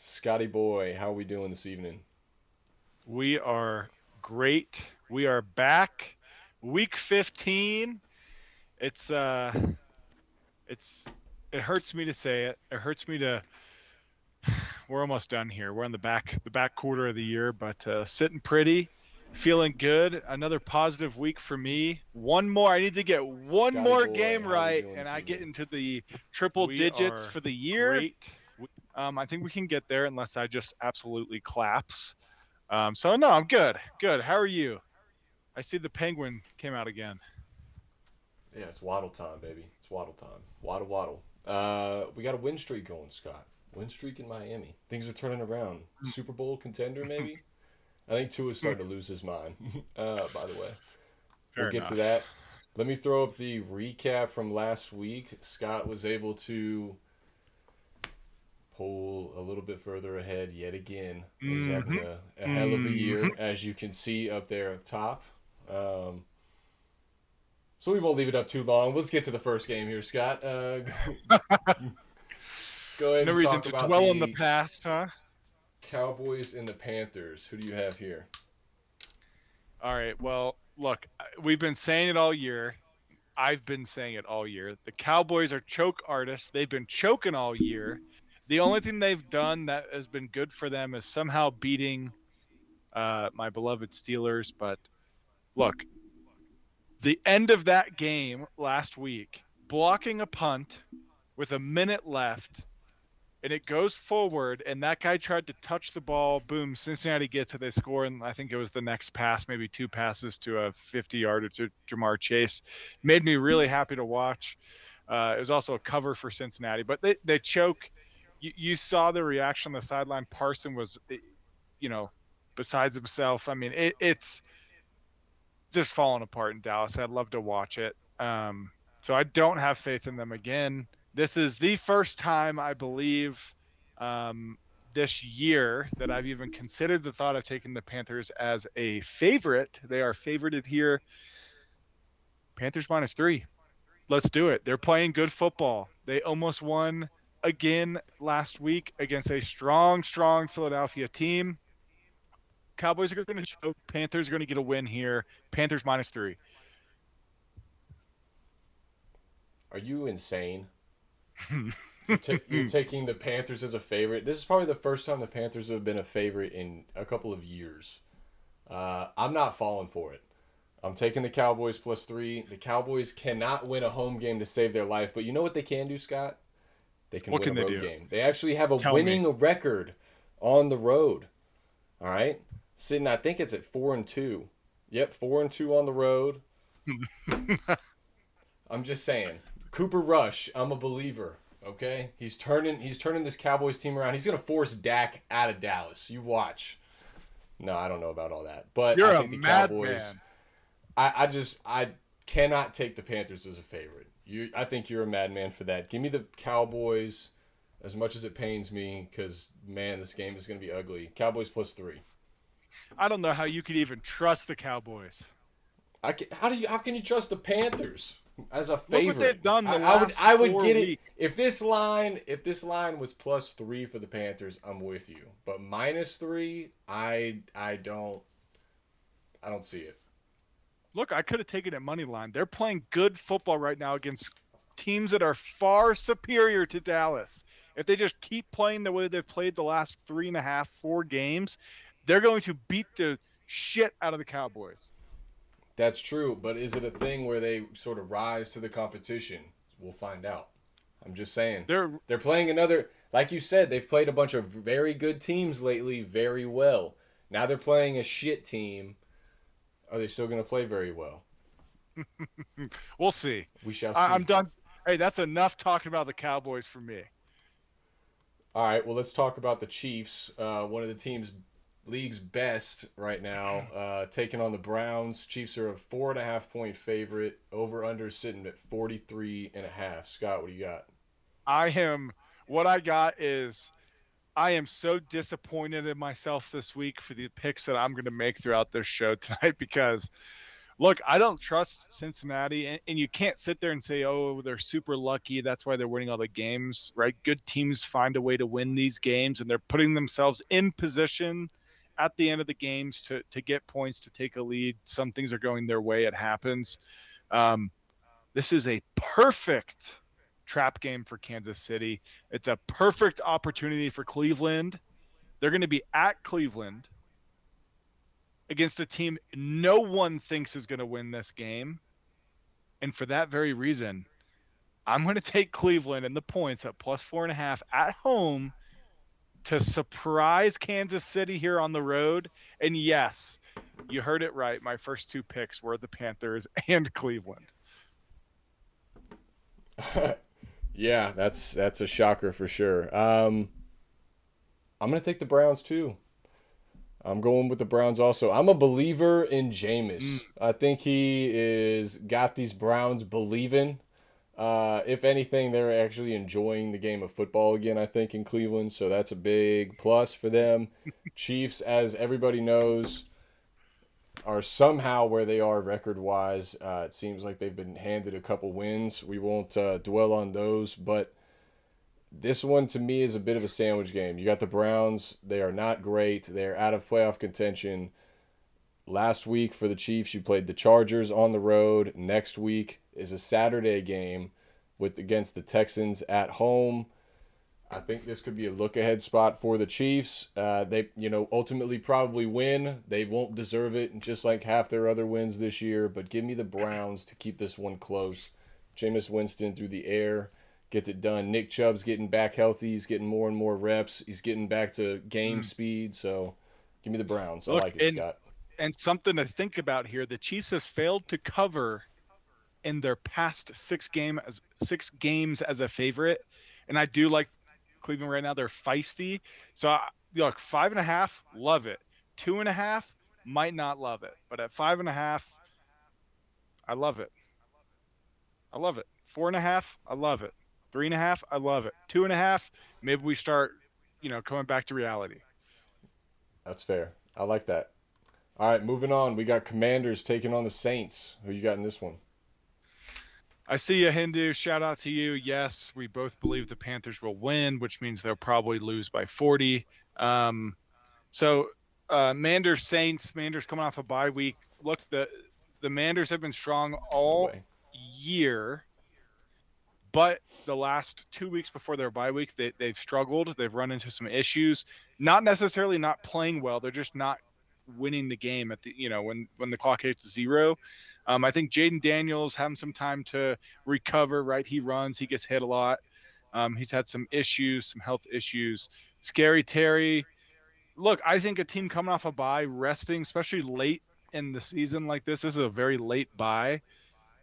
Scotty boy, how are we doing this evening? We are great. We are back. Week 15. It's it's it hurts me to say it. It hurts me to we're almost done here. We're on the back quarter of the year, but sitting pretty, feeling good. Another positive week for me. One more. I need to get one Scotty more boy, game how are we right doing and this I get evening? into the triple We digits are for the year. great. I think we can get there unless I just absolutely collapse. So no, I'm good. Good. How are you? I see the penguin came out again. Yeah, it's waddle time, baby. It's waddle time. Waddle waddle. We got a win streak going, Scott. Win streak in Miami. Things are turning around. Super Bowl contender, maybe. I think Tua's starting to lose his mind. By the way, we'll Fair get to enough. that. Let me throw up the recap from last week. Scott was able to pull a little bit further ahead yet again. He's having Mm-hmm. a hell of a Mm-hmm. year, as you can see up there up top. Um, so we won't leave it up too long. Let's get to the first game here, Scott. Go ahead No and reason talk to about dwell on the the past, huh? Cowboys and the Panthers. Who do you have here? All right. Well, look, we've been saying it all year. I've been saying it all year. The Cowboys are choke artists. They've been choking all year. The only thing they've done that has been good for them is somehow beating my beloved Steelers. But look, the end of that game last week, blocking a punt with a minute left, and it goes forward, and that guy tried to touch the ball. Boom, Cincinnati gets it. They score, and I think it was the next pass, maybe two passes to a 50-yarder to Jamar Chase. Made me really happy to watch. It was also a cover for Cincinnati, but they choke. You saw the reaction on the sideline. Parson was, you know, besides himself. I mean, it's just falling apart in Dallas. I'd love to watch it. So I don't have faith in them again. This is the first time I believe um, this year that I've even considered the thought of taking the Panthers as a favorite. They are favorited here. Panthers -3. Let's do it. They're playing good football. They almost won again last week against a strong Philadelphia team. Cowboys are going to choke. Panthers are going to get a win here. Panthers -3. Are you insane? You're taking the Panthers as a favorite. This is probably the first time the Panthers have been a favorite in a couple of years. I'm not falling for it. I'm taking the Cowboys +3. The Cowboys cannot win a home game to save their life, but you know what they can do, Scott? They can What win a can they road do? game. They actually have a Tell me. winning record on the road. All right, sitting. I think it's at 4-2. Yep, 4-2 on the road. I'm just saying. Cooper Rush, I'm a believer. Okay, he's turning this Cowboys team around. He's gonna force Dak out of Dallas. You watch. No, I don't know about all that, but I You're a think the Cowboys. madman. I cannot take the Panthers as a favorite. I think you're a madman for that. Give me the Cowboys, as much as it pains me, because man, this game is gonna be ugly. Cowboys +3. I don't know how you could even trust the Cowboys. How can you trust the Panthers as a Look what favorite? they've done the I would last I would four get it weeks. if this line was +3 for the Panthers. I'm with you, but -3, I don't see it. Look, I could have taken it money line. They're playing good football right now against teams that are far superior to Dallas. If they just keep playing the way they've played the last 3.5, 4 games, they're going to beat the shit out of the Cowboys. That's true, but is it a thing where they sort of rise to the competition? We'll find out. I'm just saying. They're They're playing another, like you said, they've played a bunch of very good teams lately very well. Now they're playing a shit team. Are they still going to play very well? we'll see. We shall I'm see. done. Hey, that's enough talking about the Cowboys for me. All right, well, let's talk about the Chiefs. One of the teams league's best right now, taking on the Browns. Chiefs are a 4.5 point favorite. Over under sitting at 43.5. Scott, what do you got? I am what I got is I am so disappointed in myself this week for the picks that I'm going to make throughout this show tonight because Look, I don't trust Cincinnati, and you can't sit there and say, "Oh, they're super lucky. That's why they're winning all the games." Right? Good teams find a way to win these games, and they're putting themselves in position at the end of the games to get points, to take a lead. Some things are going their way. It happens. Um, this is a perfect trap game for Kansas City. It's a perfect opportunity for Cleveland. They're going to be at Cleveland against a team no one thinks is going to win this game. And for that very reason, I'm going to take Cleveland and the points at plus 4.5 at home to surprise Kansas City here on the road. And yes, you heard it right. My first two picks were the Panthers and Cleveland. Yeah, that's a shocker for sure. I'm gonna take the Browns too. I'm going with the Browns also. I'm a believer in Jameis. I think he is got these Browns believing. If anything, they're actually enjoying the game of football again, I think, in Cleveland. So that's a big plus for them. Chiefs, as everybody knows, are somehow where they are record-wise. It seems like they've been handed a couple wins. We won't dwell on those, but this one to me is a bit of a sandwich game. You got the Browns. They are not great. They're out of playoff contention. Last week for the Chiefs, you played the Chargers on the road. Next week is a Saturday game against the Texans at home. I think this could be a look-ahead spot for the Chiefs. They, ultimately probably win. They won't deserve it, just like half their other wins this year. But give me the Browns to keep this one close. Jameis Winston through the air gets it done. Nick Chubb's getting back healthy. He's getting more and more reps. He's getting back to game speed. So give me the Browns. I like it, Scott. And something to think about here, the Chiefs have failed to cover in their past six games as a favorite. And I do like Cleveland right now. They're feisty. So look, 5.5, love it. 2.5, might not love it. But at 5.5, I love it. I love it. 4.5, I love it. 3.5, I love it. 2.5, maybe we start, coming back to reality. That's fair. I like that. All right, moving on. We got Commanders taking on the Saints. Who you got in this one? I see you, Hindu. Shout out to you. Yes, we both believe the Panthers will win, which means they'll probably lose by 40. Manders Saints. Manders coming off a bye week. Look, the Manders have been strong all year, but the last 2 weeks before their bye week, they've struggled. They've run into some issues. Not necessarily not playing well. They're just not winning the game at the when the clock hits 0. I think Jaden Daniels having some time to recover. Right, he runs, he gets hit a lot. He's had some issues, some health issues. Scary Terry. Look, I think a team coming off a bye, resting, especially late in the season like this is a very late bye.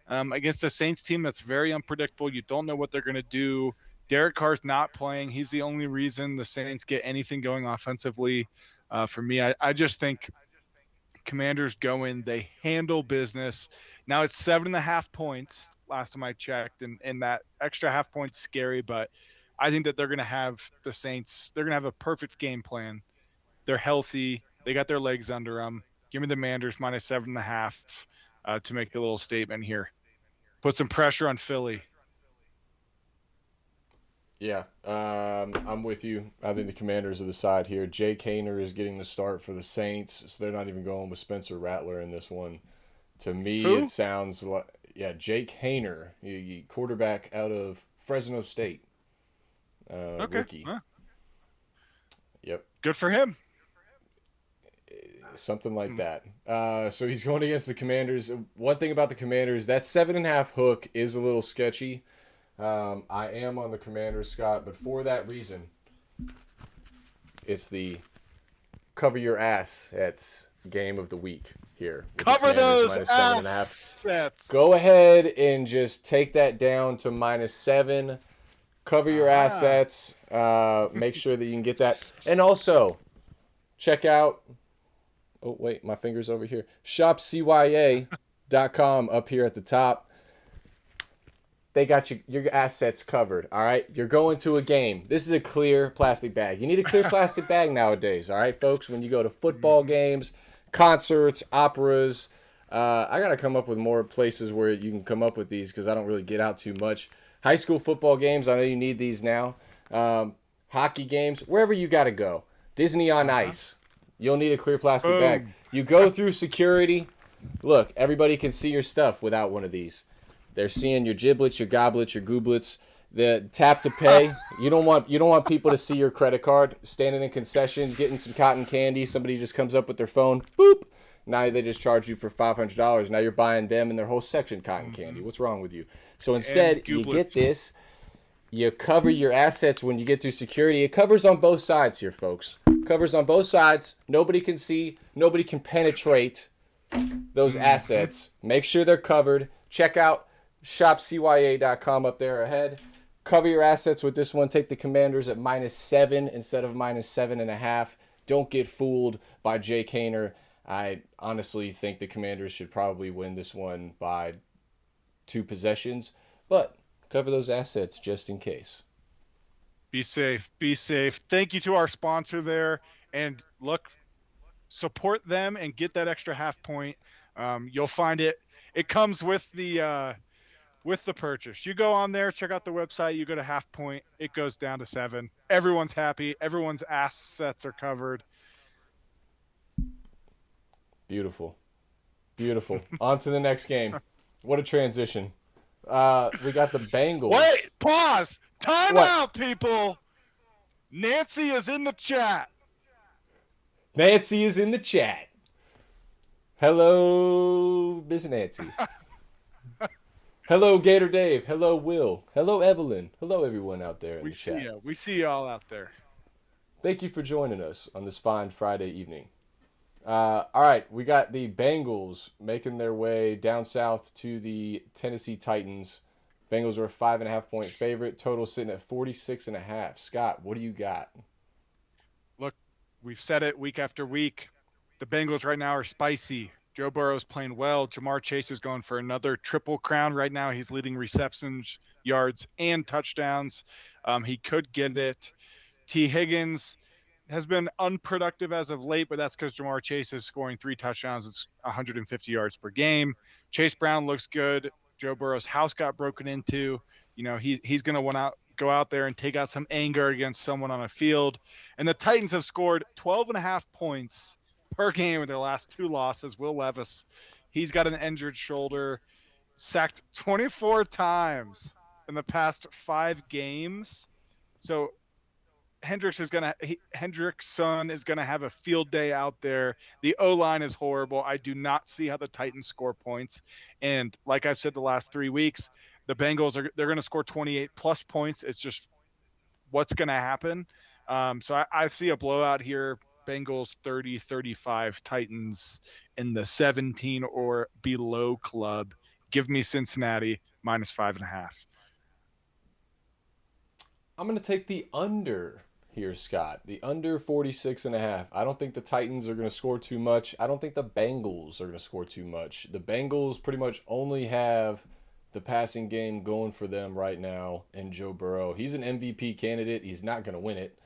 Against a Saints team that's very unpredictable. You don't know what they're going to do. Derek Carr's not playing. He's the only reason the Saints get anything going offensively. For me, I just think Commanders go in, they handle business. Now it's 7.5 points last time I checked, and that extra half point's scary, but I think that they're going to have the Saints, they're going to have a perfect game plan. They're healthy. They got their legs under them. Give me the Manders minus 7.5 to make a little statement here. Put some pressure on Philly. Yeah, I'm with you. I think the Commanders are the side here. Jake Haener is getting the start for the Saints, so they're not even going with Spencer Rattler in this one. To me, It sounds like, Jake Haener, quarterback out of Fresno State. Okay. Rookie. Huh. Yep. Good for him. Something like that. So he's going against the Commanders. One thing about the Commanders, that 7.5 hook is a little sketchy. I am on the Commanders, Scott, but for that reason, it's the cover your ass. That's game of the week here. Cover those assets. Go ahead and just take that down to -7. Cover your assets. Make sure that you can get that. And also, check out, oh, wait, my finger's over here. ShopCYA.com up here at the top. They got your assets covered, all right? You're going to a game. This is a clear plastic bag. You need a clear plastic bag nowadays, all right, folks? When you go to football games, concerts, operas, I got to come up with more places where you can come up with these because I don't really get out too much. High school football games, I know you need these now. Hockey games, wherever you got to go. Disney on Ice. You'll need a clear plastic bag. Boom. You go through security. Look, everybody can see your stuff without one of these. They're seeing your giblets, your goblets, your gooblets. The tap to pay. You don't want people to see your credit card. Standing in concessions, getting some cotton candy. Somebody just comes up with their phone. Boop. Now they just charge you for $500. Now you're buying them and their whole section cotton candy. What's wrong with you? So instead, you get this. You cover your assets when you get through security. It covers on both sides here, folks. Covers on both sides. Nobody can see. Nobody can penetrate those assets. Make sure they're covered. Check out shopcya.com up there ahead. Cover your assets with this one. Take the Commanders at -7 instead of -7.5. Don't get fooled by Jay Kaner. I honestly think the Commanders should probably win this one by 2 possessions, but cover those assets just in case. Be safe. Be safe. Thank you to our sponsor there. And look, support them and get that extra half point. You'll find it. It comes with the purchase. You go on there, check out the website. You go to half point. It goes down to 7. Everyone's happy. Everyone's assets are covered. Beautiful. Beautiful. On to the next game. What a transition. We got the Bengals. Wait, pause. Time What? out, people. Nancy is in the chat. Nancy is in the chat. Hello, Miss Nancy. Hello, Gator Dave. Hello, Will. Hello, Evelyn. Hello, everyone out there in the chat. We see y'all out there. Thank you for joining us on this fine Friday evening. All right, we got the Bengals making their way down south to the Tennessee Titans. Bengals are a 5.5-point favorite. Total sitting at 46.5. Scott, what do you got? Look, we've said it week after week. The Bengals right now are spicy. Joe Burrow's playing well. Jamar Chase is going for another triple crown right now. He's leading receptions, yards, and touchdowns. He could get it. T. Higgins has been unproductive as of late, but that's because Jamar Chase is scoring 3 touchdowns. It's 150 yards per game. Chase Brown looks good. Joe Burrow's house got broken into. You know, he's going to want to go out there and take out some anger against someone on a field. And the Titans have scored 12.5 points per game in their last 2 losses. Will Levis, he's got an injured shoulder, sacked 24 times in the past 5 games. So Hendrickson is gonna have a field day out there. The O-line is horrible. I do not see how the Titans score points. And like I've said the last 3 weeks, the Bengals they're gonna score 28 plus points. It's just what's gonna happen. So I see a blowout here. Bengals 30-35, Titans in the 17 or below club. Give me Cincinnati -5.5. I'm going to take the under here, Scott. The under 46.5. I don't think the Titans are going to score too much. I don't think the Bengals are going to score too much. The Bengals pretty much only have the passing game going for them right now in Joe Burrow. He's an MVP candidate. He's not going to win it,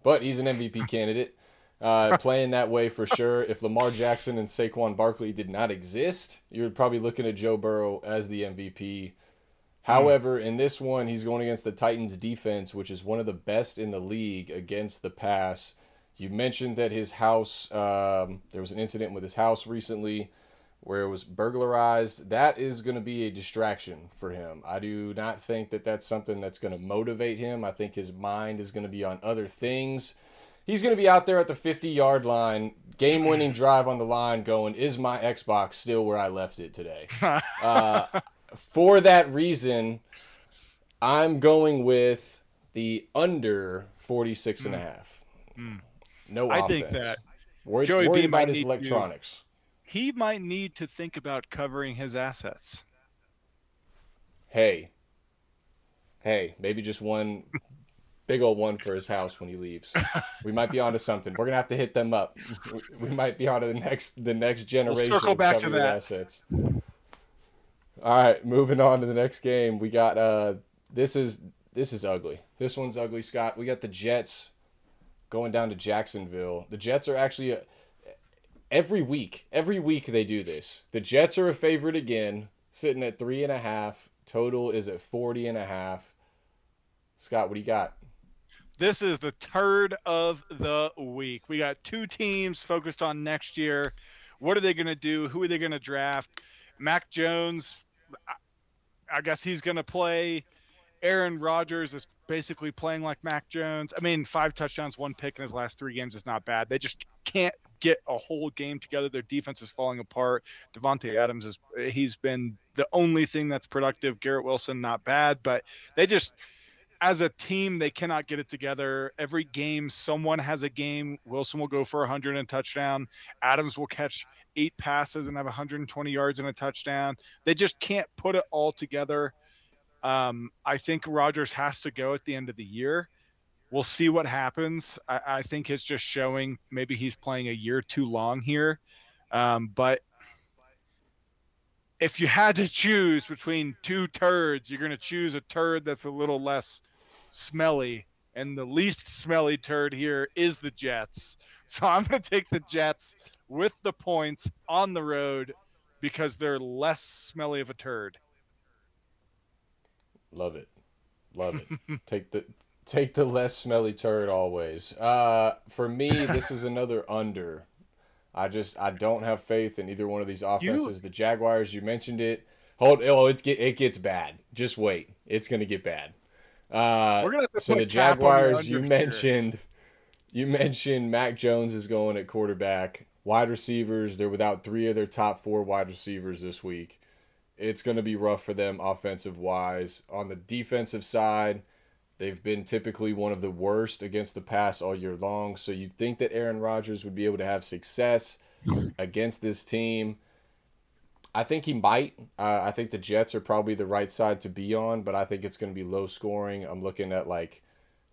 but he's an MVP candidate. Playing that way for sure. If Lamar Jackson and Saquon Barkley did not exist, you're probably looking at Joe Burrow as the MVP. However, in this one, he's going against the Titans defense, which is one of the best in the league against the pass. You mentioned that his house, there was an incident with his house recently where it was burglarized. That is going to be a distraction for him. I do not think that that's something that's going to motivate him. I think his mind is going to be on other things. He's going to be out there at the 50-yard line, game-winning drive on the line going, is my Xbox still where I left it today? For that reason, I'm going with the under 46.5. No offense. I think that worried about his electronics. He might need to think about covering his assets. Hey, maybe just one big old one for his house when he leaves. We might be onto something. We're gonna have to hit them up. We might be onto the next generation. We'll circle back to that. Assets. All right, moving on to the next game. We got this is ugly. This one's ugly, Scott. We got the Jets going down to Jacksonville. The Jets are actually Every week they do this. The Jets are a favorite again, sitting at 3.5. Total is at 40.5. Scott, what do you got? This is the turd of the week. We got two teams focused on next year. What are they going to do? Who are they going to draft? Mac Jones, I guess he's going to play. Aaron Rodgers is basically playing like Mac Jones. I mean, 5 touchdowns, 1 pick in his last 3 games is not bad. They just can't get a whole game together. Their defense is falling apart. Devontae Adams he's been the only thing that's productive. Garrett Wilson, not bad, but they just, as a team, they cannot get it together. Every game, someone has a game. Wilson will go for 100 and a touchdown. Adams will catch 8 passes and have 120 yards and a touchdown. They just can't put it all together. I think Rodgers has to go at the end of the year. We'll see what happens. I think it's just showing maybe he's playing a year too long here. But if you had to choose between 2 turds, you're going to choose a turd that's a little less smelly. And the least smelly turd here is the Jets. So I'm going to take the Jets with the points on the road because they're less smelly of a turd. Love it. Love it. Take the less smelly turd always. For me, this is another under. I don't have faith in either one of these offenses. The Jaguars, you mentioned it. It gets bad. Just wait. It's gonna get bad. We're gonna have to so put the a cap on Jaguars, your you unders mentioned Mac Jones is going at quarterback. Wide receivers, they're without 3 of their top 4 wide receivers this week. It's going to be rough for them offensive-wise. On the defensive side, they've been typically one of the worst against the pass all year long. So you'd think that Aaron Rodgers would be able to have success against this team. I think he might. I think the Jets are probably the right side to be on, but I think it's going to be low scoring. I'm looking at like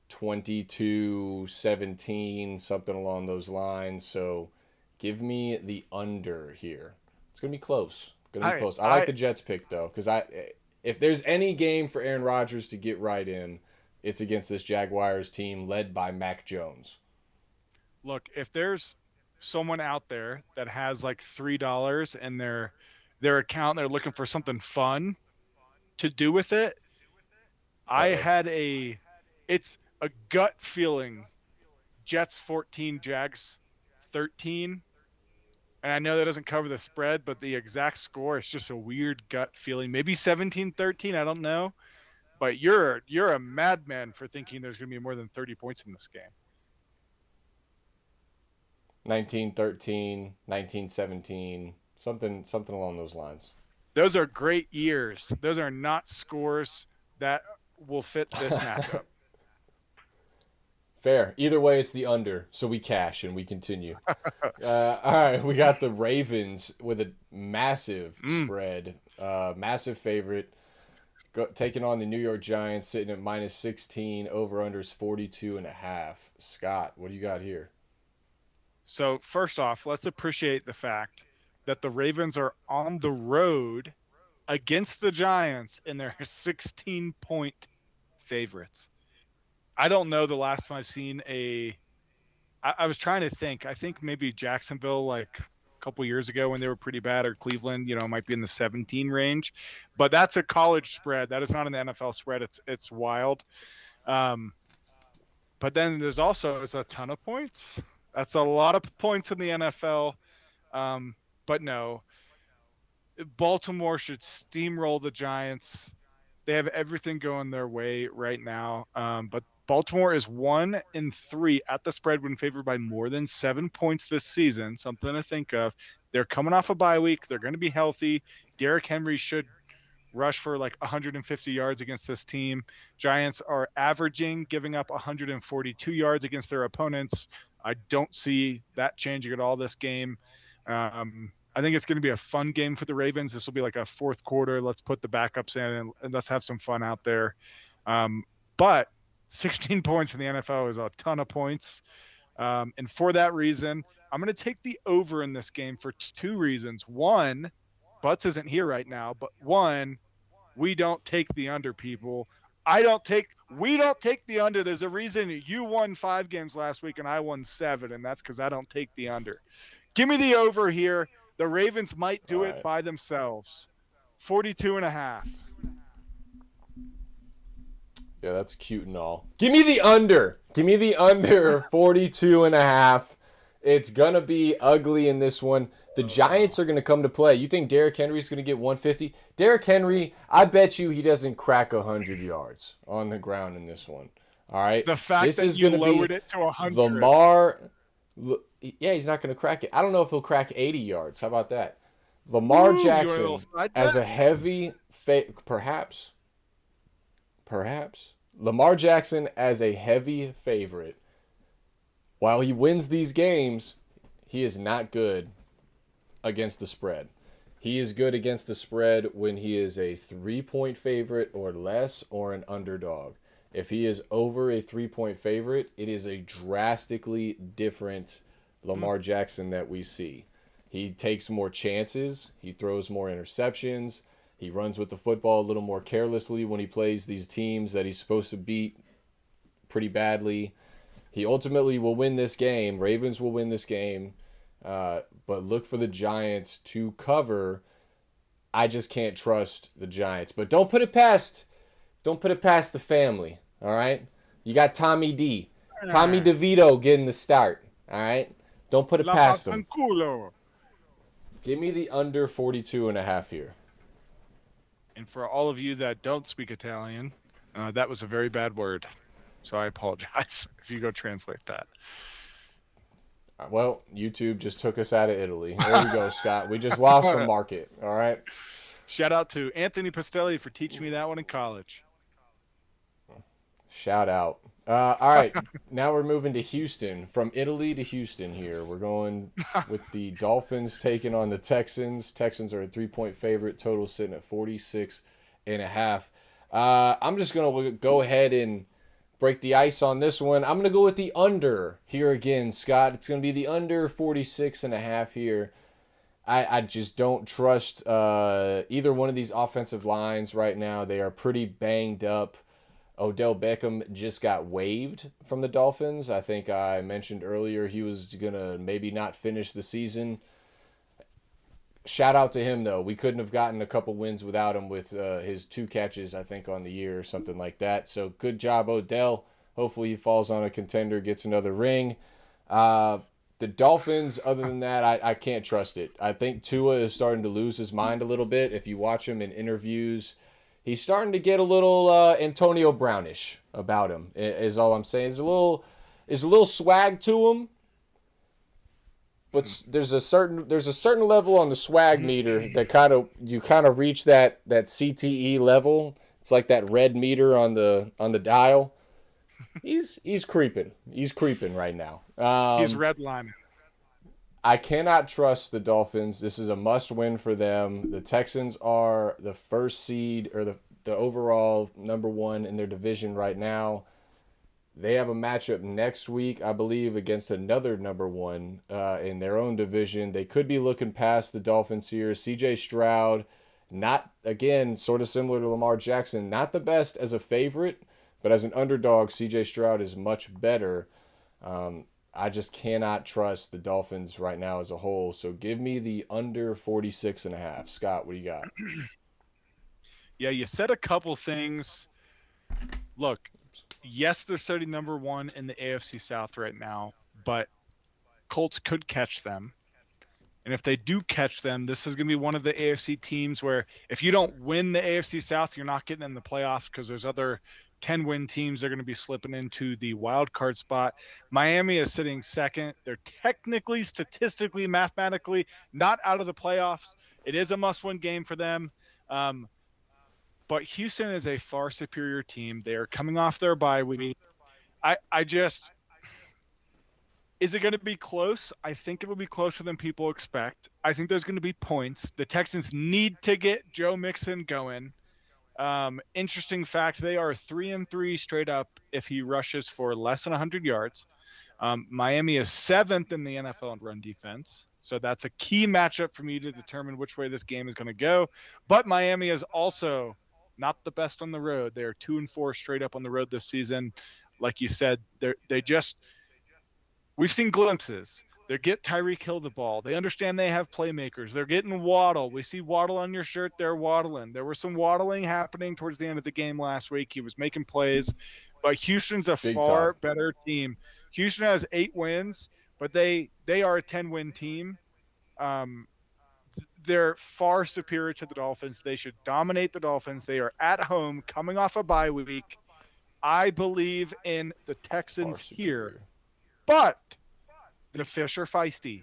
22-17, something along those lines. So give me the under here. It's going to be close. Close. I like the Jets pick though, because if there's any game for Aaron Rodgers to get right in, it's against this Jaguars team led by Mac Jones. Look, if there's someone out there that has like $3 in their account, they're looking for something fun to do with it. It's a gut feeling. Jets 14, Jags 13. And I know that doesn't cover the spread, but the exact score is just a weird gut feeling. Maybe 17-13, I don't know. But you're a madman for thinking there's going to be more than 30 points in this game. 19-13, 19-17, something along those lines. Those are great years. Those are not scores that will fit this matchup. Fair. Either way, it's the under, so we cash and we continue. All right, we got the Ravens with a massive spread, massive favorite, taking on the New York Giants, sitting at -16. Over/under is 42.5. Scott, what do you got here? So first off, let's appreciate the fact that the Ravens are on the road against the Giants and they're 16-point favorites. I don't know the last time I've seen I was trying to think. I think maybe Jacksonville, like a couple years ago when they were pretty bad, or Cleveland, might be in the 17 range. But that's a college spread. That is not an NFL spread. It's wild. But then there's a ton of points. That's a lot of points in the NFL. But no, Baltimore should steamroll the Giants. They have everything going their way right now. But Baltimore is 1-3 at the spread when favored by more than 7 points this season. Something to think of. They're coming off a bye week. They're going to be healthy. Derrick Henry should rush for like 150 yards against this team. Giants are giving up 142 yards against their opponents. I don't see that changing at all this game. I think it's going to be a fun game for the Ravens. This will be like a fourth quarter. Let's put the backups in and let's have some fun out there. But 16 points in the NFL is a ton of points. And for that reason, I'm going to take the over in this game for 2 reasons. One, Butts isn't here right now, but one, we don't take the under, people. We don't take the under. There's a reason you won 5 games last week and I won 7, and that's because I don't take the under. Give me the over here. The Ravens might All do it right. by themselves. 42.5. Yeah, that's cute and all. Give me the under. Give me the under 42 and a half. It's going to be ugly in this one. The Giants are going to come to play. You think Derrick Henry's going to get 150? Derrick Henry, I bet you he doesn't crack 100 yards on the ground in this one. All right? The fact This that is you going to be lowered it to 100. Lamar. Yeah, he's not going to crack it. I don't know if he'll crack 80 yards. How about that? Lamar Ooh, you want a little Jackson side as bet? a heavy perhaps. Perhaps. Lamar Jackson as a heavy favorite. While he wins these games, he is not good against the spread. He is good against the spread when he is a 3-point favorite or less or an underdog. If he is over a 3-point favorite, it is a drastically different Lamar Jackson that we see. He takes more chances, he throws more interceptions, he runs with the football a little more carelessly when he plays these teams that he's supposed to beat pretty badly. He ultimately will win this game. Ravens will win this game. But look for the Giants to cover. I just can't trust the Giants. But don't put it past the family. All right? You got Tommy D. Tommy DeVito getting the start. All right? Don't put it La past him. Fanculo. Give me the under 42 and a half here. And for all of you that don't speak Italian, that was a very bad word. So I apologize if you go translate that. Well, YouTube just took us out of Italy. There we go, Scott. We just lost a market. All right? Shout out to Anthony Pastelli for teaching me that one in college. Shout out. All right, now we're moving to Houston. From Italy to Houston here. We're going with the Dolphins taking on the Texans. Texans are a 3-point favorite. Total sitting at 46 and a half. I'm just going to go ahead and break the ice on this one. I'm going to go with the under here again, Scott. It's going to be the under 46 and a half here. I just don't trust either one of these offensive lines right now. They are pretty banged up. Odell Beckham just got waived from the Dolphins. I think I mentioned earlier he was going to maybe not finish the season. Shout out to him, though. We couldn't have gotten a couple wins without him with his 2 catches, I think, on the year or something like that. So good job, Odell. Hopefully he falls on a contender, gets another ring. The Dolphins, other than that, I can't trust it. I think Tua is starting to lose his mind a little bit. If you watch him in interviews, he's starting to get a little Antonio Brownish about him, is all I'm saying. There's a little swag to him, but there's a certain level on the swag meter that you kind of reach that CTE level. It's like that red meter on the dial. He's creeping. He's creeping right now. He's redlining. I cannot trust the Dolphins. This is a must-win for them. The Texans are the first seed or the overall number 1 in their division right now. They have a matchup next week, I believe, against another number 1 in their own division. They could be looking past the Dolphins here. C.J. Stroud, not, again, sort of similar to Lamar Jackson, not the best as a favorite, but as an underdog, C.J. Stroud is much better. I just cannot trust the Dolphins right now as a whole. So give me the under 46 and a half. Scott, what do you got? Yeah, you said a couple things. Look, yes, they're starting number 1 in the AFC South right now, but Colts could catch them. And if they do catch them, this is going to be one of the AFC teams where if you don't win the AFC South, you're not getting in the playoffs because there's other 10-win teams that are going to be slipping into the wild card spot. Miami is sitting second. They're technically, statistically, mathematically not out of the playoffs. It is a must-win game for them. But Houston is a far superior team. They are coming off their bye week. Is it going to be close? I think it will be closer than people expect. I think there's going to be points. The Texans need to get Joe Mixon going. Interesting fact, they are 3-3 straight up if he rushes for less than 100 yards. Miami is 7th in the NFL in run defense. So that's a key matchup for me to determine which way this game is going to go. But Miami is also not the best on the road. They are 2-4 straight up on the road this season. Like you said, we've seen glimpses. They get Tyreek Hill the ball. They understand they have playmakers. They're getting Waddle. We see Waddle on your shirt. They're waddling. There was some waddling happening towards the end of the game last week. He was making plays, but Houston's a Big time. far better team. Houston has 8 wins, but they are a 10-win team. They're far superior to the Dolphins. They should dominate the Dolphins. They are at home, coming off a bye week. I believe in the Texans here, but the fish are feisty.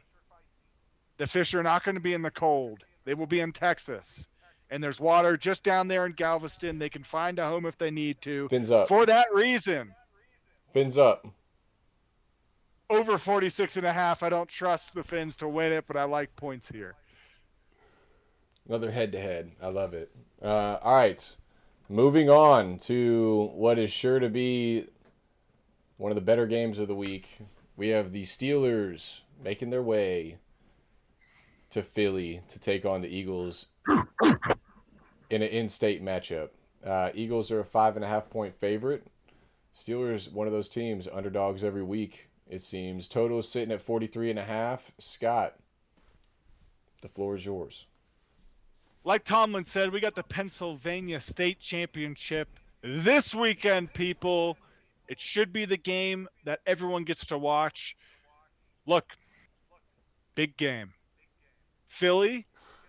The fish are not going to be in the cold. They will be in Texas. And there's water just down there in Galveston. They can find a home if they need to. Fins up. For that reason. Fins up. Over 46.5. I don't trust the Fins to win it, but I like points here. Another head-to-head. I love it. All right. Moving on to what is sure to be one of the better games of the week. We have the Steelers making their way to Philly to take on the Eagles in an in-state matchup. Eagles are a 5.5-point favorite. Steelers, one of those teams, underdogs every week, it seems. Total is sitting at 43.5. Scott, the floor is yours. Like Tomlin said, we got the Pennsylvania State Championship this weekend, people. It should be the game that everyone gets to watch. Look, big game. Philly,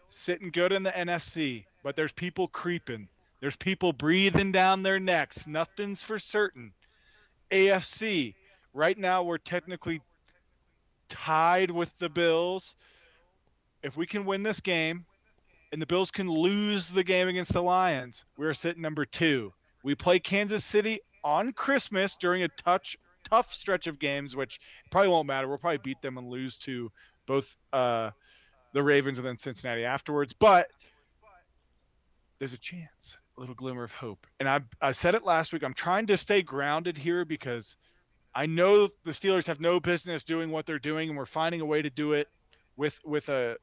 sitting good in the NFC, but there's people creeping. There's people breathing down their necks. Nothing's for certain. AFC, right now we're technically tied with the Bills. If we can win this game, and the Bills can lose the game against the Lions, we're sitting number 2. We play Kansas City on Christmas during a tough stretch of games, which probably won't matter. We'll probably beat them and lose to both the Ravens and then Cincinnati afterwards. But there's a chance, a little glimmer of hope. And I said it last week. I'm trying to stay grounded here because I know the Steelers have no business doing what they're doing, and we're finding a way to do it with a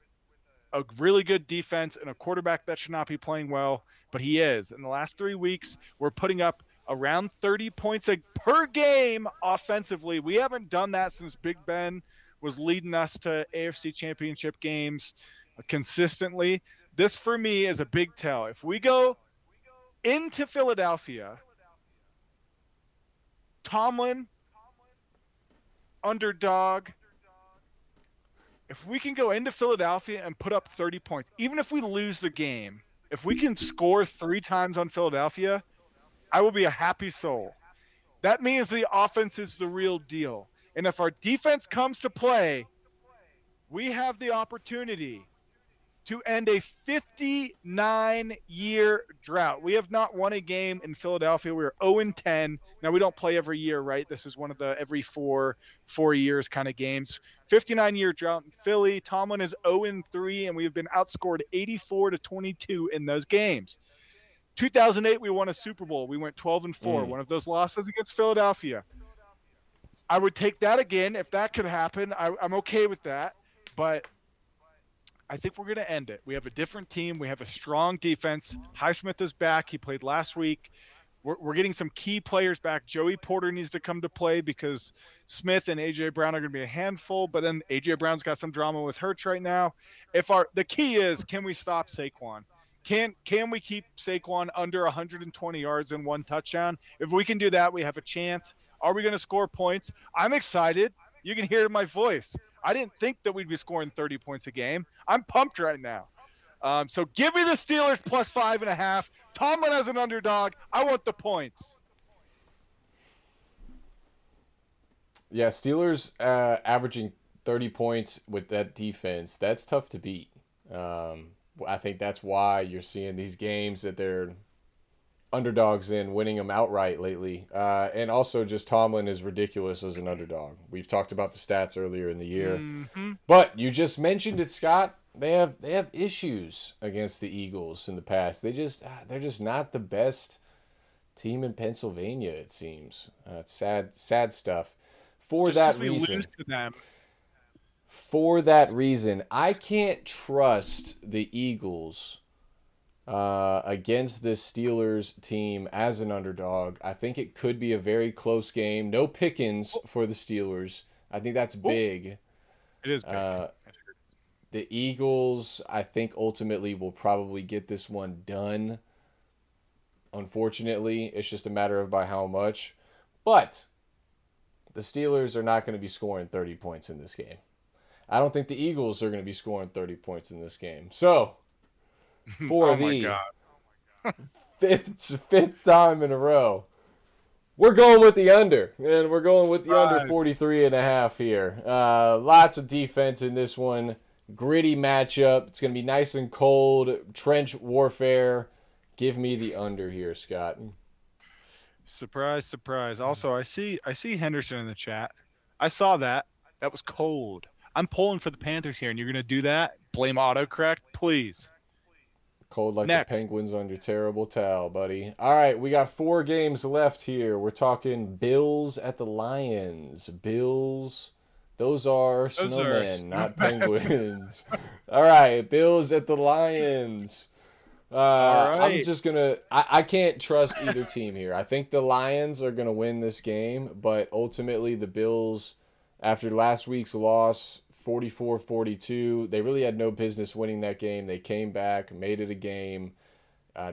really good defense and a quarterback that should not be playing well, but he is. In the last 3 weeks, we're putting up around 30 points per game offensively. We haven't done that since Big Ben was leading us to AFC Championship games consistently. This, for me, is a big tell. If we go into Philadelphia, Tomlin, underdog, if we can go into Philadelphia and put up 30 points, even if we lose the game, if we can score 3 times on Philadelphia, I will be a happy soul. That means the offense is the real deal. And if our defense comes to play, we have the opportunity to end a 59-year drought. We have not won a game in Philadelphia. We are 0-10. Now, we don't play every year, right? This is one of the every four years kind of games. 59-year drought in Philly. Tomlin is 0-3, and we've been outscored 84-22 in those games. 2008, we won a Super Bowl. We went 12-4. One of those losses against Philadelphia. I would take that again. If that could happen, I'm okay with that. But I think we're going to end it. We have a different team. We have a strong defense. Highsmith is back. He played last week. We're getting some key players back. Joey Porter needs to come to play because Smith and A.J. Brown are going to be a handful, but then A.J. Brown's got some drama with Hurts right now. The key is, can we stop Saquon? Can we keep Saquon under 120 yards and 1 touchdown? If we can do that, we have a chance. Are we going to score points? I'm excited. You can hear it in my voice. I didn't think that we'd be scoring 30 points a game. I'm pumped right now. So give me the Steelers plus 5.5. Tomlin as an underdog. I want the points. Yeah, Steelers averaging 30 points with that defense. That's tough to beat. I think that's why you're seeing these games that they're underdogs in, winning them outright lately. And also just Tomlin is ridiculous as an underdog. We've talked about the stats earlier in the year. Mm-hmm. But you just mentioned it, Scott. They have issues against the Eagles in the past. they're just not the best team in Pennsylvania, it seems. It's sad stuff. For that reason, I can't trust the Eagles against this Steelers team as an underdog. I think it could be a very close game. No Pickens for the Steelers. I think that's big. It is big. Uh, It hurts. the Eagles, I think, ultimately will probably get this one done. Unfortunately, it's just a matter of by how much. But the Steelers are not going to be scoring 30 points in this game. I don't think the Eagles are going to be scoring 30 points in this game. So, for Oh my the God. fifth time in a row, we're going with the under, and we're going with the under Surprise. 43 and a half here. Lots of defense in this one. Gritty matchup. It's going to be nice and cold. Trench warfare. Give me the under here, Scott. Surprise, surprise. Also, I see Henderson in the chat. I saw that. That was cold. I'm pulling for the Panthers here, and you're gonna do that? Blame autocorrect, please. Cold like the Next. Penguins under terrible towel, buddy. All right, we got 4 games left here. We're talking Bills at the Lions. Bills, those are Those are snowmen, not penguins. All right, Bills at the Lions. All I'm right. just gonna. I can't trust either team here. I think the Lions are gonna win this game, but ultimately the Bills, after last week's loss, 44-42, they really had no business winning that game. They came back, made it a game.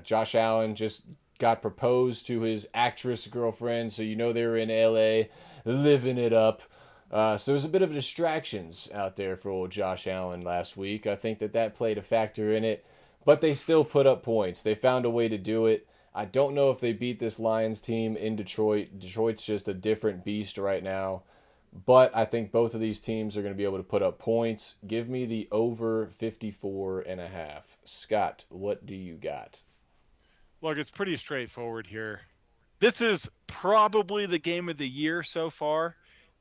Josh Allen just got proposed to his actress girlfriend, so you know they were in LA living it up. So there's a bit of distractions out there for old Josh Allen last week. I think that played a factor in it, but they still put up points. They found a way to do it. I don't know if they beat this Lions team in Detroit. Detroit's just a different beast right now. But I think both of these teams are going to be able to put up points. Give me the over 54 and a half. Scott, what do you got? Look, it's pretty straightforward here. This is probably the game of the year so far.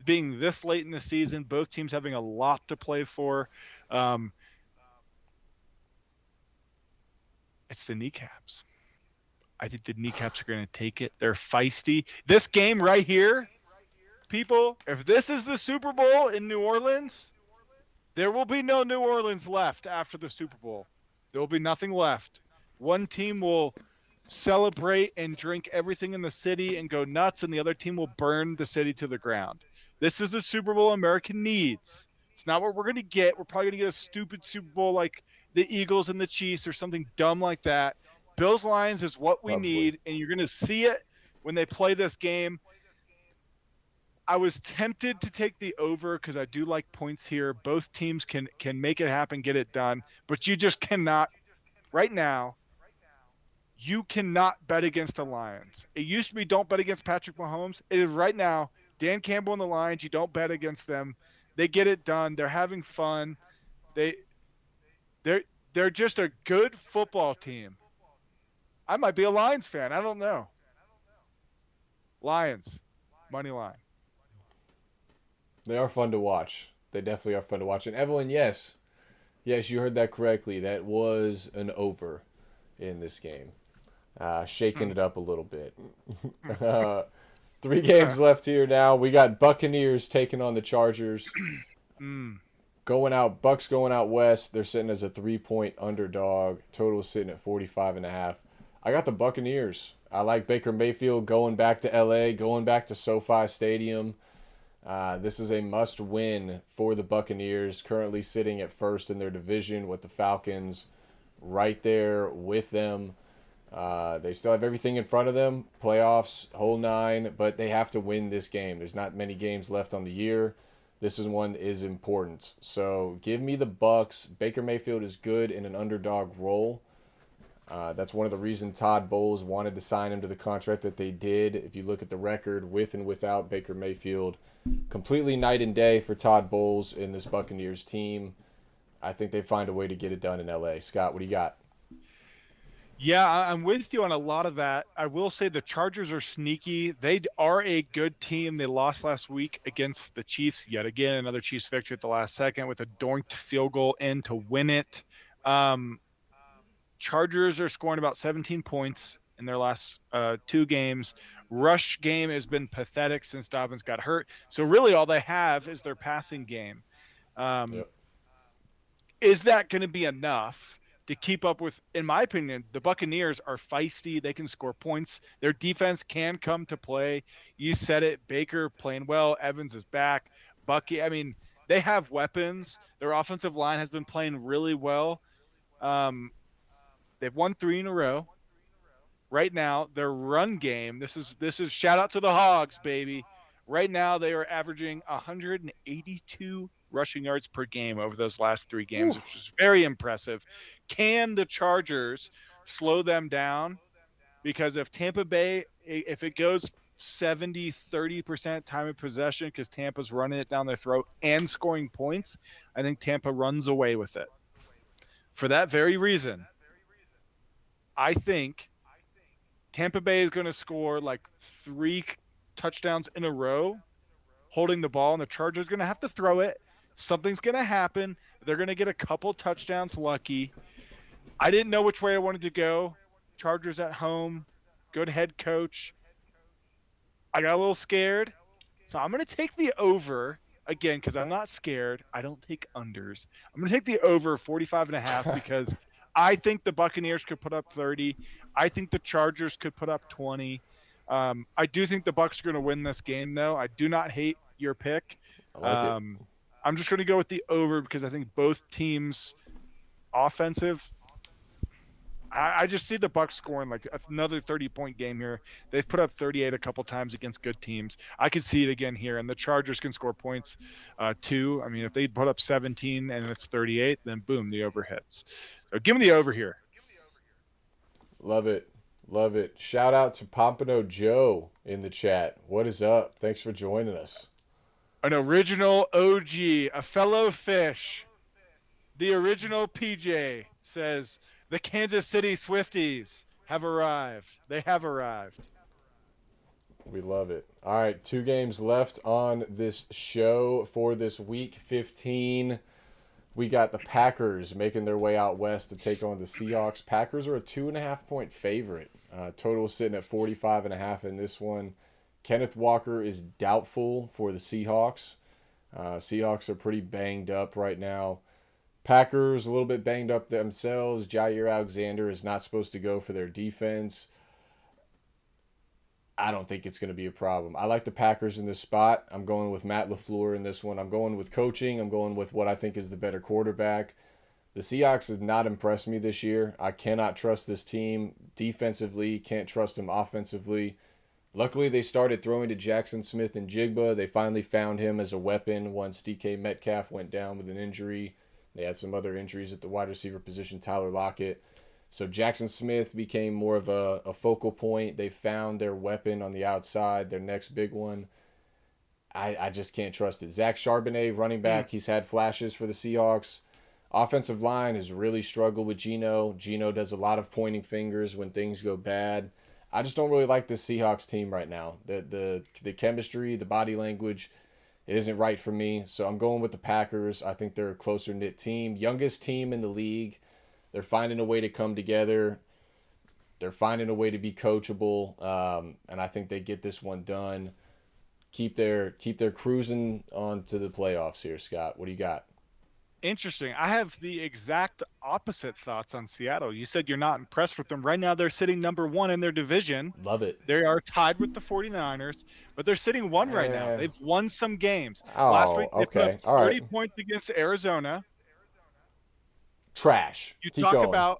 Being this late in the season, both teams having a lot to play for. Um, it's the kneecaps. I think the kneecaps are going to take it. They're feisty. This game right here, people, if this is the Super Bowl in New Orleans, there will be no New Orleans left after the Super Bowl. There will be nothing left. One team will celebrate and drink everything in the city and go nuts, and the other team will burn the city to the ground. This is the Super Bowl America needs. It's not what we're going to get. We're probably going to get a stupid Super Bowl like the Eagles and the Chiefs or something dumb like that. Bills Lions is what we Probably. need, and you're going to see it when they play this game. I was tempted to take the over because I do like points here. Both teams can make it happen, get it done, but you just cannot right now. You cannot bet against the Lions. It used to be don't bet against Patrick Mahomes. It is right now Dan Campbell and the Lions. You don't bet against them. They get it done. They're having fun. They they're they're just a good football team. I might be a Lions fan. I don't know. Lions, money line. They are fun to watch. They definitely are fun to watch. And Evelyn, yes, yes, you heard that correctly. That was an over in this game. Shaking it up a little bit. uh, 3 games left here now. We got Buccaneers taking on the Chargers. Mm. Going out, Bucks going out west. They're sitting as a 3-point underdog. Total is sitting at 45 and a half. I got the Buccaneers. I like Baker Mayfield going back to LA, going back to SoFi Stadium. This is a must win for the Buccaneers, currently sitting at first in their division with the Falcons right there with them. They still have everything in front of them, playoffs, whole nine, but they have to win this game. There's not many games left on the year. This is one that is important. So give me the Bucks. Baker Mayfield is good in an underdog role. That's one of the reasons Todd Bowles wanted to sign him to the contract that they did. If you look at the record with and without Baker Mayfield, completely night and day for Todd Bowles in this Buccaneers team. I think they find a way to get it done in LA. Scott, what do you got? Yeah, I'm with you on a lot of that. I will say the Chargers are sneaky. They are a good team. They lost last week against the Chiefs. Yet again, another Chiefs victory at the last second with a doinked field goal in to win it. Chargers are scoring about 17 points in their last 2 games. Rush game has been pathetic since Dobbins got hurt. So really all they have is their passing game. Yep. Is that going to be enough to keep up with, in my opinion, the Buccaneers are feisty. They can score points. Their defense can come to play. You said it. Baker playing well. Evans is back. Bucky, I mean, They have weapons. Their offensive line has been playing really well. Um, they've won 3 in a row. Right now, their run game, this is shout out to the Hogs, baby. Right now, they are averaging 182 rushing yards per game over those last 3 games, which Oof. is very impressive. Can the Chargers slow them down? Because if Tampa Bay, if it goes 70-30% time of possession because Tampa's running it down their throat and scoring points, I think Tampa runs away with it. For that very reason, I think Tampa Bay is going to score like 3 touchdowns in a row holding the ball, and the Chargers are going to have to throw it. Something's going to happen. They're going to get a couple touchdowns lucky. I didn't know which way I wanted to go. Chargers at home, good head coach. I got a little scared, so I'm going to take the over again because I'm not scared. I don't take unders. I'm going to take the over 45.5 because I think the Buccaneers could put up 30. I think the Chargers could put up 20. I do think the Bucs are going to win this game, though. I do not hate your pick. I like it. I'm just going to go with the over because I think both teams offensive. I just see the Bucs scoring like another 30-point game here. They've put up 38 a couple times against good teams. I could see it again here, and the Chargers can score points too. I mean, if they put up 17 and it's 38, then boom, the over hits. So give me the over here. Love it. Love it. Shout out to Pompano Joe in the chat. What is up? Thanks for joining us. An original OG, a fellow fish, the original PJ says the Kansas City Swifties have arrived. They have arrived. We love it. All right, 2 games left on this show for this week 15. We got the Packers making their way out west to take on the Seahawks. Packers are a 2.5-point favorite. Total sitting at 45.5 in this one. Kenneth Walker is doubtful for the Seahawks. Seahawks are pretty banged up right now. Packers a little bit banged up themselves. Jair Alexander is not supposed to go for their defense. I don't think it's going to be a problem. I like the Packers in this spot. I'm going with Matt LaFleur in this one. I'm going with coaching. I'm going with what I think is the better quarterback. The Seahawks have not impressed me this year. I cannot trust this team defensively. Can't trust them offensively. Luckily, they started throwing to Jackson Smith and Jigba. They finally found him as a weapon once DK Metcalf went down with an injury. They had some other injuries at the wide receiver position, Tyler Lockett. So Jackson Smith became more of a focal point. They found their weapon on the outside, their next big one. I just can't trust it. Zach Charbonnet, running back, he's had flashes for the Seahawks. Offensive line has really struggled with Geno. Geno does a lot of pointing fingers when things go bad. I just don't really like this Seahawks team right now. The chemistry, the body language, it isn't right for me. So I'm going with the Packers. I think they're a closer knit team. Youngest team in the league. They're finding a way to come together. They're finding a way to be coachable. And I think they get this one done. Keep their cruising on to the playoffs here, Scott. What do you got? Interesting. I have the exact opposite thoughts on Seattle. You said you're not impressed with them. Right now, they're sitting number 1 in their division. Love it. They are tied with the 49ers, but they're sitting 1 right now. They've won some games. Oh, Last week, they put okay. up 30 All right. points against Arizona. Trash. Keep going.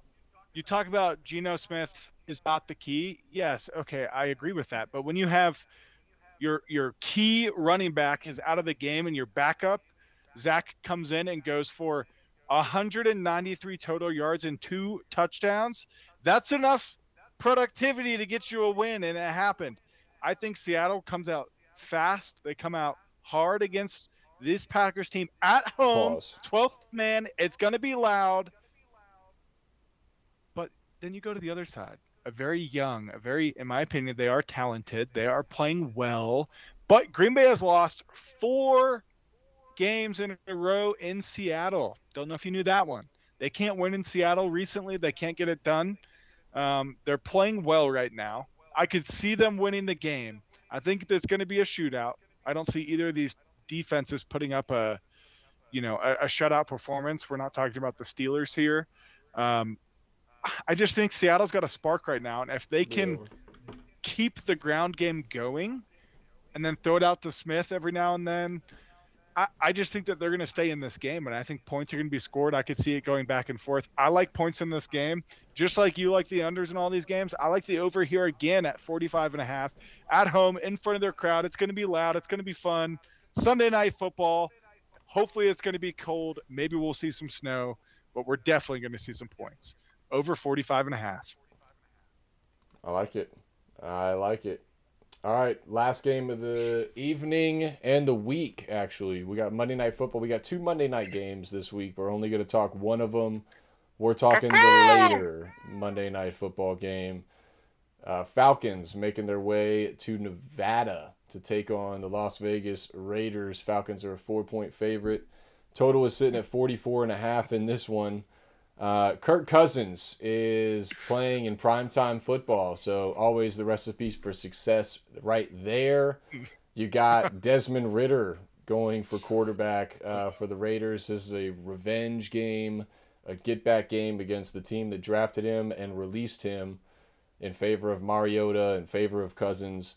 You talk about Geno Smith is not the key. Yes, okay, I agree with that. But when you have your key running back is out of the game and your backup, Zach comes in and goes for 193 total yards and 2 touchdowns, that's enough productivity to get you a win, and it happened. I think Seattle comes out fast. They come out hard against this Packers team at home. Pause. 12th man. It's going to be loud. But then you go to the other side. In my opinion, they are talented. They are playing well. But Green Bay has lost 4 games in a row in Seattle. Don't know if you knew that one. They can't win in Seattle recently. They can't get it done. They're playing well right now. I could see them winning the game. I think there's going to be a shootout. I don't see either of these defenses putting up a shutout performance. We're not talking about the Steelers here. I just think Seattle's got a spark right now, and if they can keep the ground game going and then throw it out to Smith every now and then, I just think that they're going to stay in this game, and I think points are going to be scored. I could see it going back and forth. I like points in this game, just like you like the unders in all these games. I like the over here again at 45.5 at home in front of their crowd. It's going to be loud. It's going to be fun. Sunday night football. Hopefully it's going to be cold. Maybe we'll see some snow, but we're definitely going to see some points. Over 45.5. I like it. I like it. All right, last game of the evening and the week, actually. We got Monday Night Football. We got 2 Monday night games this week. We're only going to talk one of them. We're talking the later Monday Night Football game. Falcons making their way to Nevada to take on the Las Vegas Raiders. Falcons are a 4-point favorite. Total is sitting at 44.5 in this one. Kirk Cousins is playing in primetime football, so always the recipes for success right there. You got Desmond Ridder going for quarterback for the Raiders. This is a revenge game, a get-back game against the team that drafted him and released him in favor of Mariota, in favor of Cousins.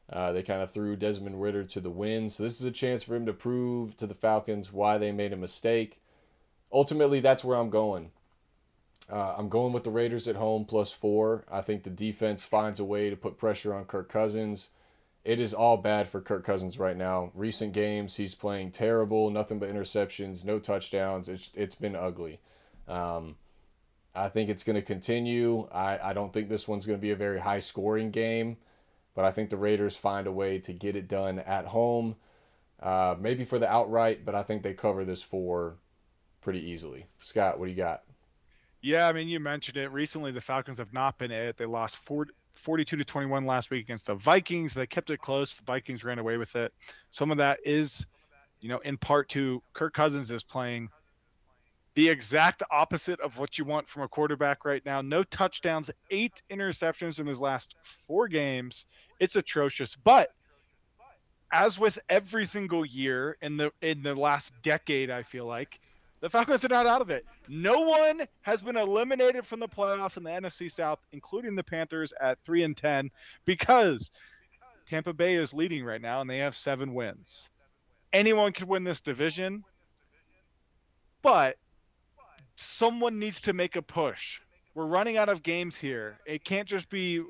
They kind of threw Desmond Ridder to the wind, so this is a chance for him to prove to the Falcons why they made a mistake. Ultimately, that's where I'm going. I'm going with the Raiders at home +4. I think the defense finds a way to put pressure on Kirk Cousins. It is all bad for Kirk Cousins right now. Recent games, he's playing terrible, nothing but interceptions, no touchdowns. It's been ugly. I think it's going to continue. I don't think this one's going to be a very high-scoring game, but I think the Raiders find a way to get it done at home. Maybe for the outright, but I think they cover this 4 pretty easily. Scott, what do you got? Yeah, I mean, you mentioned it. Recently, the Falcons have not been it. They lost 42-21 last week against the Vikings. They kept it close. The Vikings ran away with it. Some of that is, in part to Kirk Cousins is playing the exact opposite of what you want from a quarterback right now. No touchdowns, 8 interceptions in his last 4 games. It's atrocious. But as with every single year in the last decade, I feel like the Falcons are not out of it. No one has been eliminated from the playoffs in the NFC South, including the Panthers at 3-10, because Tampa Bay is leading right now and they have 7 wins. Anyone could win this division, but someone needs to make a push. We're running out of games here. It can't just be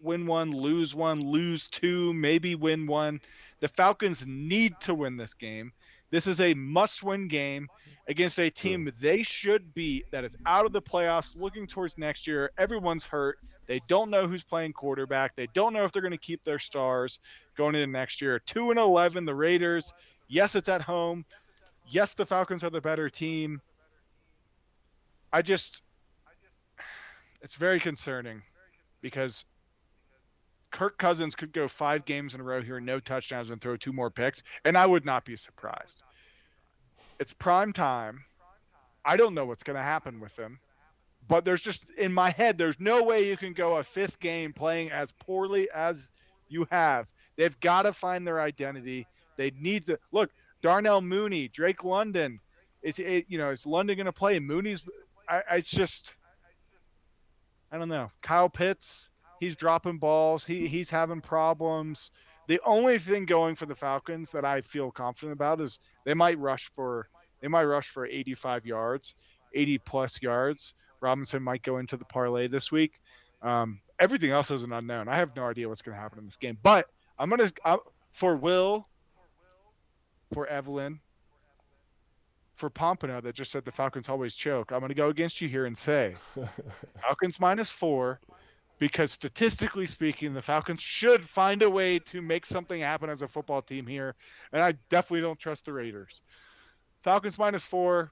win 1, lose 2, maybe win 1. The Falcons need to win this game. This is a must-win game against a team they should beat that is out of the playoffs, looking towards next year. Everyone's hurt. They don't know who's playing quarterback. They don't know if they're going to keep their stars going into next year. 2-11, the Raiders. Yes, it's at home. Yes, the Falcons are the better team. It's very concerning because Kirk Cousins could go 5 games in a row here, no touchdowns, and throw 2 more picks, and I would not be surprised. It's prime time. I don't know what's going to happen with him, but there's just, in my head, there's no way you can go a 5th game playing as poorly as you have. They've got to find their identity. They need to look. Darnell Mooney, Drake London. Is London going to play? Mooney's. I don't know. Kyle Pitts. He's dropping balls. He's having problems. The only thing going for the Falcons that I feel confident about is they might rush for 85 yards, 80 plus yards. Robinson might go into the parlay this week. Everything else is an unknown. I have no idea what's going to happen in this game. But for Will, for Evelyn, for Pompano that just said the Falcons always choke. I'm going to go against you here and say Falcons -4. Because statistically speaking, the Falcons should find a way to make something happen as a football team here. And I definitely don't trust the Raiders. Falcons -4.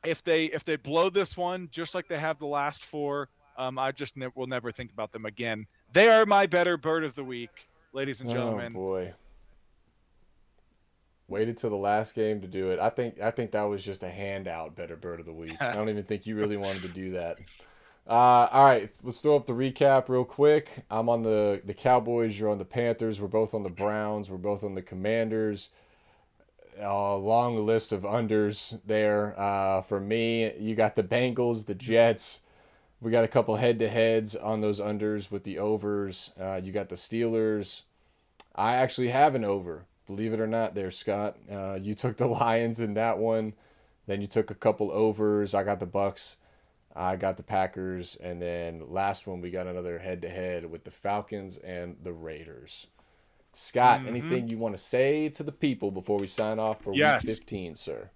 If they blow this one, just like they have the last 4, I just will never think about them again. They are my better bird of the week, ladies and gentlemen. Oh, boy. Waited till the last game to do it. I think that was just a handout, better bird of the week. I don't even think you really wanted to do that. All right, let's throw up the recap real quick. I'm on the Cowboys. You're on the Panthers. We're both on the Browns. We're both on the Commanders. A long list of unders there. For me, you got the Bengals, the Jets. We got a couple head-to-heads on those unders with the overs. You got the Steelers. I actually have an over believe it or not there, Scott. You took the Lions in that one. Then you took a couple overs. I got the Bucks. I got the Packers. And then last one, we got another head-to-head with the Falcons and the Raiders. Scott, anything you want to say to the people before we sign off for Yes. Week 15, sir?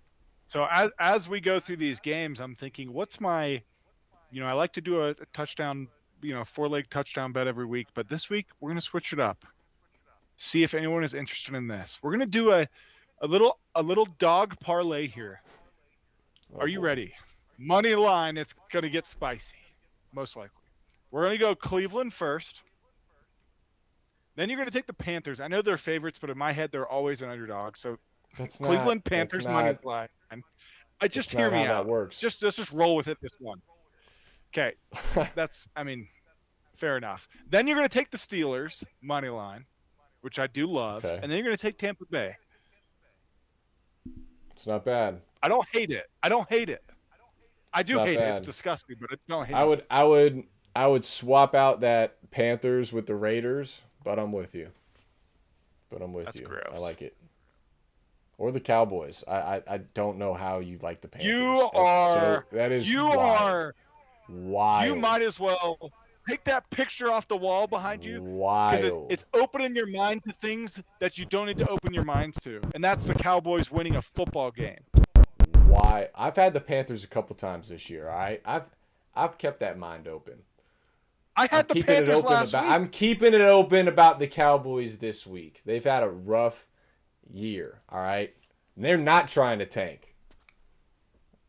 So as we go through these games, I'm thinking, what's my, I like to do a touchdown, 4-leg touchdown bet every week, but this week we're going to switch it up. See if anyone is interested in this. We're going to do a little dog parlay here. Are you ready? Money line, it's going to get spicy, most likely. We're going to go Cleveland first. Then you're going to take the Panthers. I know they're favorites, but in my head, they're always an underdog. So Cleveland Panthers money line. Just hear me out. That works. Let's just roll with it this once. Okay. Fair enough. Then you're going to take the Steelers money line, which I do love. Okay. And then you're going to take Tampa Bay. It's not bad. I don't hate it. I do hate it. Bad. It's disgusting, but I don't hate it. I would swap out that Panthers with the Raiders, but I'm with you. That's gross. I like it. Or the Cowboys. I don't know how you like the Panthers. That is wild. You might as well take that picture off the wall behind you. Wild. It's opening your mind to things that you don't need to open your minds to. And that's the Cowboys winning a football game. Why? I've had the Panthers a couple times this year, all right? I've kept that mind open. I had the Panthers last week. I'm keeping it open about the Cowboys this week. They've had a rough year, all right? And they're not trying to tank.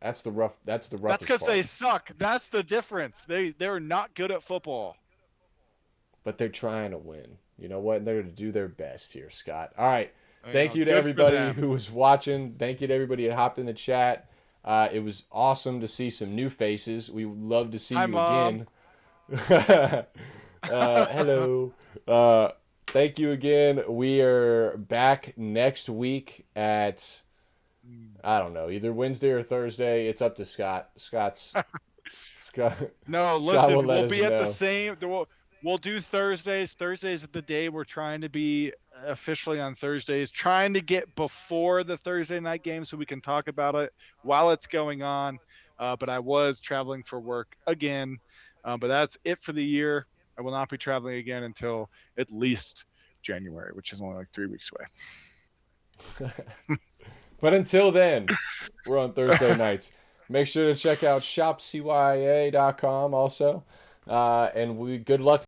That's the roughest That's because they suck. That's the difference. They're not good at football. But they're trying to win. You know what? They're going to do their best here, Scott. All right. Thank you to everybody who was watching. Thank you to everybody that hopped in the chat. It was awesome to see some new faces. We would love to see you Mom. again. Hello. Thank you again. We are back next week at, I don't know, either Wednesday or Thursday. It's up to Scott. Scott. No, Scott listen, we'll be at the same. We'll do Thursdays. Thursdays is the day we're trying to be officially on Thursdays, trying to get before the Thursday night game so we can talk about it while it's going on. But I was traveling for work again. But that's it for the year. I will not be traveling again until at least January, which is only like 3 weeks away. But until then, we're on Thursday nights. Make sure to check out shopcya.com also. And good luck